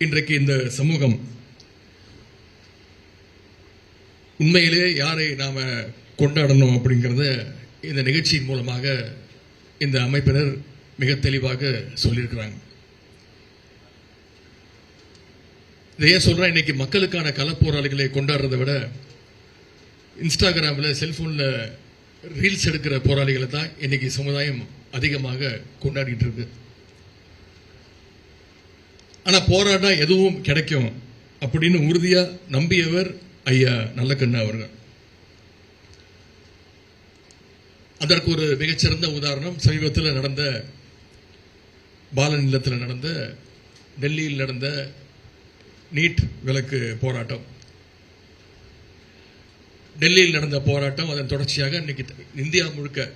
இன்றைக்கு இந்த சமூகம் உண்மையிலே யாரை நாம கொண்டாடணும் அப்படிங்கிறத இந்த நிகழ்ச்சியின் மூலமாக இந்த அமைப்பினர் மிக தெளிவாக சொல்லியிருக்கிறாங்க. இதையே சொல்றேன், இன்னைக்கு மக்களுக்கான களப்போராளிகளை கொண்டாடுறதை விட இன்ஸ்டாகிராமில் செல்போன்ல ரீல்ஸ் எடுக்கிற போராளிகளை தான் இன்னைக்கு சமுதாயம் அதிகமாக கொண்டாடிட்டு இருக்கு. ஆனா போராட்டா எதுவும் கிடைக்கும் அப்படின்னு உறுதியா நம்பியவர் ஐயா நல்லக்கண்ணு அவர்கள். அதற்கு ஒரு மிகச்சிறந்த உதாரணம் சமீபத்தில் நடந்த பாலன் இல்லத்தில் நடந்த டெல்லியில் நடந்த நீட் விலக்கு போராட்டம். டெல்லியில் நடந்த போராட்டம் அதன் தொடர்ச்சியாக இன்னைக்கு இந்தியா முழுக்க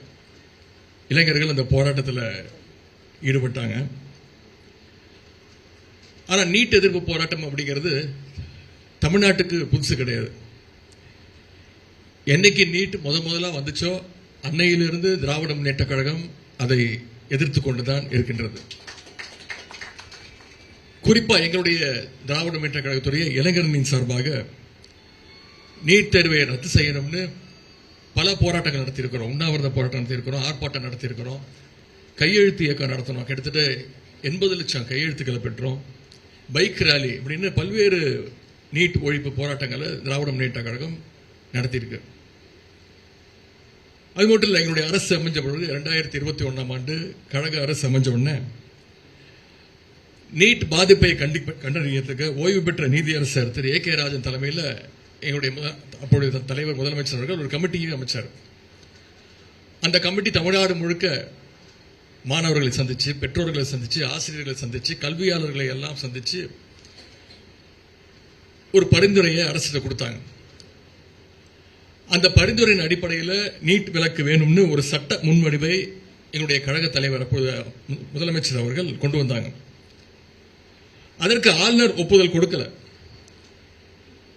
இளைஞர்கள் அந்த போராட்டத்தில் ஈடுபட்டாங்க. ஆனால் நீட் எதிர்ப்பு போராட்டம் அப்படிங்கிறது தமிழ்நாட்டுக்கு புதுசு கிடையாது. என்னைக்கு நீட் முதலா வந்துச்சோ அன்னையிலிருந்து திராவிட முன்னேற்ற கழகம் அதை எதிர்த்து கொண்டுதான் இருக்கின்றது. குறிப்பா எங்களுடைய திராவிட முன்னேற்ற கழகத்துடைய இளைஞர்களின் சார்பாக நீட் தேர்வை ரத்து செய்யணும்னு பல போராட்டங்கள் நடத்தியிருக்கிறோம். உண்ணாவிரத போராட்டம் நடத்தியிருக்கிறோம், ஆர்ப்பாட்டம் நடத்தியிருக்கிறோம், கையெழுத்து இயக்கம் நடத்தணும். கிட்டத்தட்ட 80 லட்சம் கையெழுத்துக்களை பெற்றோம். பைக் ரேலி அப்படின்னு பல்வேறு நீட் ஒழிப்பு போராட்டங்களை திராவிட முன்னேற்ற கழகம் நடத்தியிருக்கு. அது மட்டும் இல்லை, எங்களுடைய அரசு அமைஞ்ச பொழுது 2021ஆம் ஆண்டு கழக அரசு அமைஞ்ச உடனே நீட் பாதிப்பை கண்டறியத்துக்கு ஓய்வு பெற்ற நீதியரசர் திரு A.K. ராஜன் தலைமையில் எங்களுடைய அப்பொழுது தலைவர் முதலமைச்சர் அவர்கள் ஒரு கமிட்டியை அமைச்சார். அந்த கமிட்டி தமிழ்நாடு முழுக்க மாணவர்களை சந்திச்சு, பெற்றோர்களை சந்திச்சு, ஆசிரியர்களை சந்திச்சு, கல்வியாளர்களை எல்லாம் சந்திச்சு ஒரு பரிந்துரையை அரசு கொடுத்தாங்க. அந்த பரிந்துரையின் அடிப்படையில் நீட் விலக்கு வேணும்னு ஒரு சட்ட முன்வடிவை எங்களுடைய கழக தலைவர் அப்போது முதலமைச்சர் அவர்கள் கொண்டு வந்தாங்க. அதற்கு ஆளுநர் ஒப்புதல் கொடுக்கல.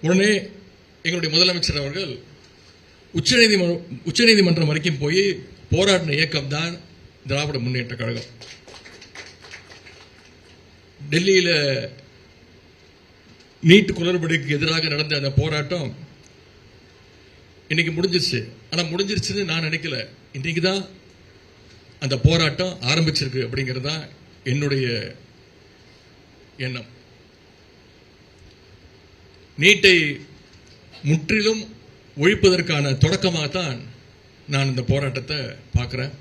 உடனே எங்களுடைய முதலமைச்சர் அவர்கள் உச்சநீதிமன்றம் வரைக்கும் போய் போராடின இயக்கம் தான் திராவிட முன்னேற்ற கழகம். டெல்லியில நீட் குளறுபடிக்கு எதிராக நடந்த அந்த போராட்டம் இன்னைக்கு முடிஞ்சிருச்சு. ஆனா முடிஞ்சிருச்சுன்னு நான் நினைக்கல. இன்னைக்கு தான் அந்த போராட்டம் ஆரம்பிச்சிருக்கு அப்படிங்கிறது தான் என்னுடைய எண்ணம். நீட்டை முற்றிலும் ஒழிப்பதற்கான தொடக்கமாகத்தான் நான் இந்த போராட்டத்தை பார்க்கிறேன்.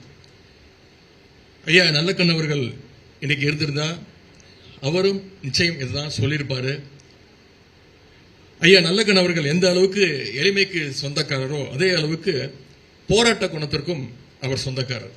ஐயா நல்லக்கண்ணு அவர்கள் இன்னைக்கு இருந்திருந்தா அவரும் நிச்சயம் இதுதான் சொல்லியிருப்பாரு. ஐயா நல்லக்கண்ணு அவர்கள் எந்த அளவுக்கு எளிமைக்கு சொந்தக்காரரோ அதே அளவுக்கு போராட்ட குணத்திற்கும் அவர் சொந்தக்காரர்.